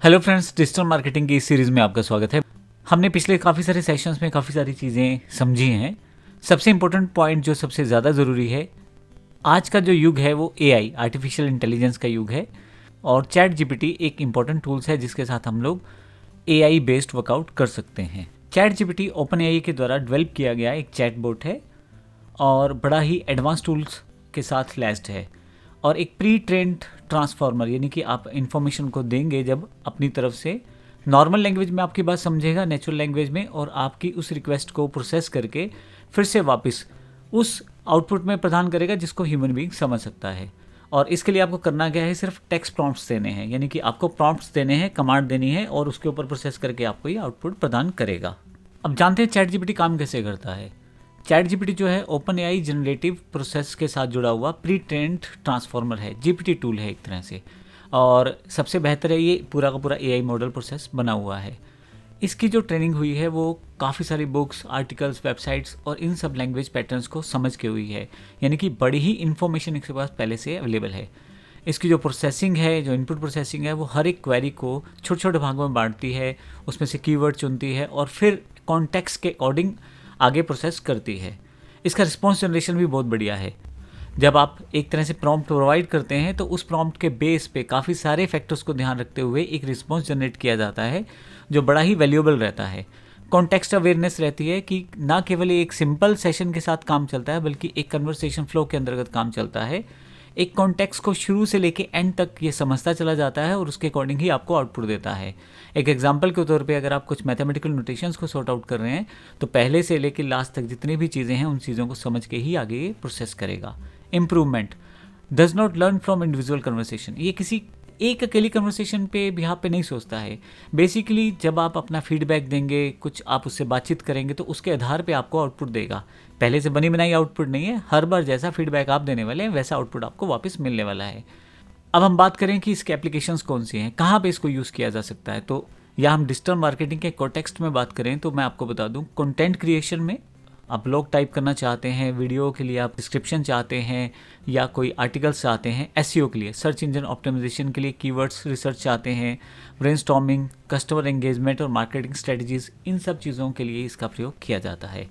Hello friends, digital marketing की इस series में आपका स्वागत है। हमने पिछले काफ़ी सारे सेशंस में काफ़ी सारी चीज़ें समझी हैं। सबसे इम्पोर्टेंट पॉइंट जो सबसे ज़्यादा ज़रूरी है, आज का जो युग है वो एआई आर्टिफिशियल इंटेलिजेंस का युग है और चैट जीपीटी एक इम्पॉर्टेंट टूल्स है जिसके साथ हम लोग एआई बेस्ड वर्कआउट कर सकते हैं। चैट जीपीटी ओपन एआई के द्वारा डेवलप किया गया एक चैट बोट है और बड़ा ही एडवांस टूल्स के साथ लैस्ड है और एक प्री ट्रेंड ट्रांसफॉर्मर, यानी कि आप इन्फॉर्मेशन को देंगे जब अपनी तरफ से नॉर्मल लैंग्वेज में आपकी बात समझेगा, नेचुरल लैंग्वेज में, और आपकी उस रिक्वेस्ट को प्रोसेस करके फिर से वापस उस आउटपुट में प्रदान करेगा जिसको ह्यूमन बीइंग समझ सकता है। और इसके लिए आपको करना क्या है, सिर्फ टेक्स्ट प्रॉम्प्ट्स देने हैं, यानी कि आपको प्रॉम्प्ट्स देने हैं, कमांड देनी है और उसके ऊपर प्रोसेस करके आपको ये आउटपुट प्रदान करेगा। अब जानते हैं चैट जीपीटी काम कैसे करता है। चैट जीपीटी जो है ओपन एआई जनरेटिव प्रोसेस के साथ जुड़ा हुआ प्री ट्रेंड ट्रांसफॉर्मर है, जीपीटी टूल है एक तरह से, और सबसे बेहतर है, ये पूरा का पूरा एआई मॉडल प्रोसेस बना हुआ है। इसकी जो ट्रेनिंग हुई है वो काफ़ी सारी बुक्स, आर्टिकल्स, वेबसाइट्स और इन सब लैंग्वेज पैटर्न्स को समझ के हुई है, यानी कि बड़ी ही इन्फॉर्मेशन इसके पास पहले से अवेलेबल है। इसकी जो प्रोसेसिंग है, जो इनपुट प्रोसेसिंग है, वो हर एक क्वेरी को छोटे छोटे भागों में बांटती है, उसमें से कीवर्ड चुनती है और फिर कॉन्टेक्स्ट के अकॉर्डिंग आगे प्रोसेस करती है। इसका रिस्पॉन्स जनरेशन भी बहुत बढ़िया है। जब आप एक तरह से प्रॉम्प्ट प्रोवाइड करते हैं तो उस प्रॉम्प्ट के बेस पे काफ़ी सारे फैक्टर्स को ध्यान रखते हुए एक रिस्पॉन्स जनरेट किया जाता है जो बड़ा ही वैल्यूएबल रहता है। कॉन्टेक्स्ट अवेयरनेस रहती है कि ना केवल एक सिंपल सेशन के साथ काम चलता है बल्कि एक कन्वर्सेशन फ्लो के अंतर्गत काम चलता है। एक कॉन्टेक्स्ट को शुरू से लेके एंड तक ये समझता चला जाता है और उसके अकॉर्डिंग ही आपको आउटपुट देता है। एक एग्जांपल के तौर पे अगर आप कुछ मैथमेटिकल नोटेशंस को सॉर्ट आउट कर रहे हैं तो पहले से लेके लास्ट तक जितनी भी चीज़ें हैं उन चीज़ों को समझ के ही आगे ये प्रोसेस करेगा। Improvement does not learn from individual conversation, ये किसी एक अकेली कन्वर्सेशन पे भी यहाँ पे नहीं सोचता है। बेसिकली जब आप अपना फीडबैक देंगे, कुछ आप उससे बातचीत करेंगे तो उसके आधार पे आपको आउटपुट देगा। पहले से बनी बनाई आउटपुट नहीं है, हर बार जैसा फीडबैक आप देने वाले हैं वैसा आउटपुट आपको वापस मिलने वाला है। अब हम बात करें कि इसके एप्लीकेशंस कौन सी हैं, कहाँ पे इसको यूज़ किया जा सकता है, तो या हम डिजिटल मार्केटिंग के कॉन्टेक्स्ट में बात करें तो मैं आपको बता दूं, कंटेंट क्रिएशन में आप ब्लॉग टाइप करना चाहते हैं, वीडियो के लिए आप डिस्क्रिप्शन चाहते हैं या कोई आर्टिकल्स चाहते हैं, एसईओ के लिए, सर्च इंजन ऑप्टिमाइजेशन के लिए कीवर्ड्स रिसर्च चाहते हैं, ब्रेनस्टॉर्मिंग, कस्टमर एंगेजमेंट और मार्केटिंग स्ट्रेटजीज, इन सब चीज़ों के लिए इसका प्रयोग किया जाता है।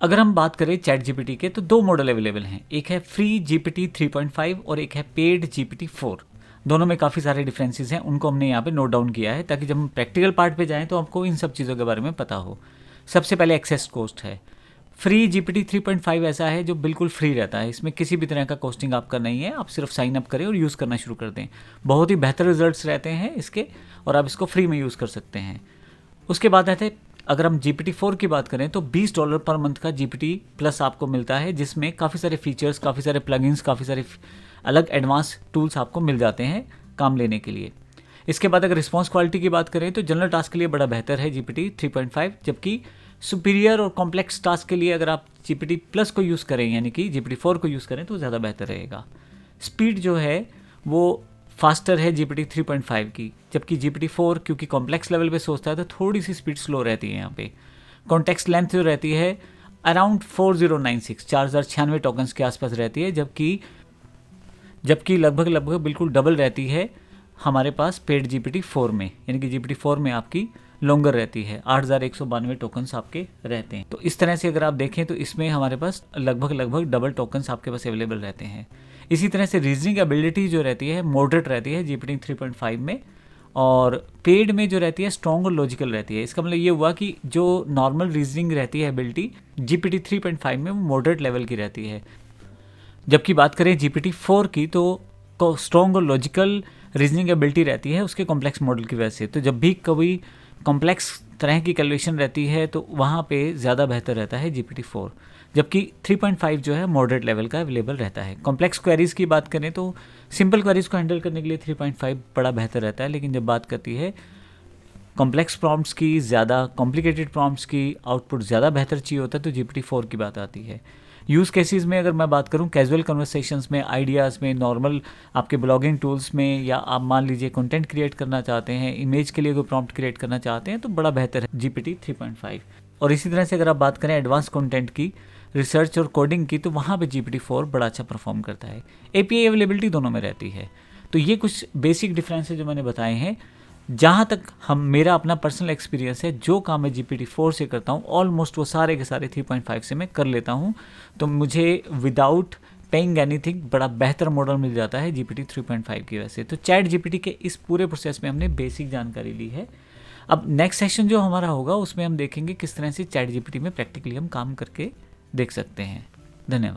अगर हम बात करें चैट जीपीटी के तो दो मॉडल अवेलेबल हैं, एक है फ्री जीपीटी 3.5 और एक है पेड जीपीटी 4। दोनों में काफ़ी सारे डिफरेंसेस हैं, उनको हमने यहाँ पे नोट डाउन किया है ताकि जब हम प्रैक्टिकल पार्ट पे जाएं तो आपको इन सब चीज़ों के बारे में पता हो। सबसे पहले एक्सेस कॉस्ट है। फ्री जीपीटी 3.5 ऐसा है जो बिल्कुल फ्री रहता है, इसमें किसी भी तरह का कॉस्टिंग आपका नहीं है, आप सिर्फ साइन अप करें और यूज़ करना शुरू कर दें। बहुत ही बेहतर रिजल्ट्स रहते हैं इसके और आप इसको फ्री में यूज़ कर सकते हैं। उसके बाद आते, अगर हम जीपीटी 4 की बात करें तो $20 पर मंथ का जीपीटी प्लस आपको मिलता है, जिसमें काफ़ी सारे फीचर्स, काफ़ी सारे प्लगइन्स, काफ़ी सारे अलग एडवांस टूल्स आपको मिल जाते हैं काम लेने के लिए। इसके बाद अगर रिस्पॉन्स क्वालिटी की बात करें तो जनरल टास्क के लिए बड़ा बेहतर है जीपीटी 3.5, जबकि सुपीरियर और कॉम्प्लेक्स टास्क के लिए अगर आप जीपीटी प्लस को यूज़ करें, यानी कि जीपीटी 4 को यूज़ करें तो ज़्यादा बेहतर रहेगा। स्पीड जो है वो फास्टर है जीपीटी 3.5 की, जबकि जीपीटी 4 क्योंकि कॉम्प्लेक्स लेवल पे सोचता है तो थोड़ी सी स्पीड स्लो रहती है यहाँ पे। कॉन्टेक्स्ट लेंथ जो रहती है अराउंड 4096 टोकन्स के आसपास रहती है, जबकि लगभग बिल्कुल डबल रहती है हमारे पास पेड जीपीटी 4 में, यानी कि जीपीटी 4 में आपकी लॉन्गर रहती है, 8192 टोकन्स आपके रहते हैं। तो इस तरह से अगर आप देखें तो इसमें हमारे पास लगभग डबल टोकन्स आपके पास अवेलेबल रहते हैं। इसी तरह से रीजनिंग एबिलिटी जो रहती है मॉडरेट रहती है जीपीटी 3.5 में, और पेड में जो रहती है स्ट्रॉन्ग और लॉजिकल रहती है। इसका मतलब ये हुआ कि जो नॉर्मल रीजनिंग रहती है एबिलिटी जीपीटी 3.5 में वो मॉडरेट लेवल की रहती है, जबकि बात करें जीपीटी 4 की तो स्ट्रॉन्ग और लॉजिकल रीजनिंग एबिलिटी रहती है उसके कॉम्प्लेक्स मॉडल की वजह से। तो जब भी कभी कॉम्प्लेक्स तरह की कैलकुलेशन रहती है तो वहाँ पे ज़्यादा बेहतर रहता है जीपीटी 4, जबकि 3.5 जो है मॉडरेट लेवल का अवेलेबल रहता है। कॉम्प्लेक्स क्वेरीज़ की बात करें तो सिंपल क्वेरीज़ को हैंडल करने के लिए 3.5 बड़ा बेहतर रहता है, लेकिन जब बात करती है कॉम्प्लेक्स प्रॉम्प्ट्स की, ज़्यादा कॉम्प्लिकेटेड प्रॉम्प्ट्स की, आउटपुट ज़्यादा बेहतर चाहिए होता है तो जीपीटी 4 की बात आती है। यूज़ केसेस में अगर मैं बात करूं, कैजुअल कन्वर्सेशंस में, आइडियाज़ में, नॉर्मल आपके ब्लॉगिंग टूल्स में, या आप मान लीजिए कंटेंट क्रिएट करना चाहते हैं, इमेज के लिए कोई प्रॉम्प्ट क्रिएट करना चाहते हैं तो बड़ा बेहतर है जीपीटी 3.5। और इसी तरह से अगर आप बात करें एडवांस कंटेंट की, रिसर्च और कोडिंग की, तो वहाँ पे जीपीटी 4 बड़ा अच्छा परफॉर्म करता है। एपीआई अवेलेबिलिटी दोनों में रहती है। तो ये कुछ बेसिक डिफरेंस है जो मैंने बताए हैं। जहाँ तक हम मेरा अपना पर्सनल एक्सपीरियंस है, जो काम मैं GPT-4 से करता हूँ ऑलमोस्ट वो सारे के सारे 3.5 से मैं कर लेता हूँ। तो मुझे विदाउट पेइंग एनीथिंग बड़ा बेहतर मॉडल मिल जाता है GPT 3.5 की वजह से। तो चैट GPT के इस पूरे प्रोसेस में हमने बेसिक जानकारी ली है। अब नेक्स्ट सेशन जो हमारा होगा उसमें हम देखेंगे किस तरह से चैट GPT में प्रैक्टिकली हम काम करके देख सकते हैं। धन्यवाद।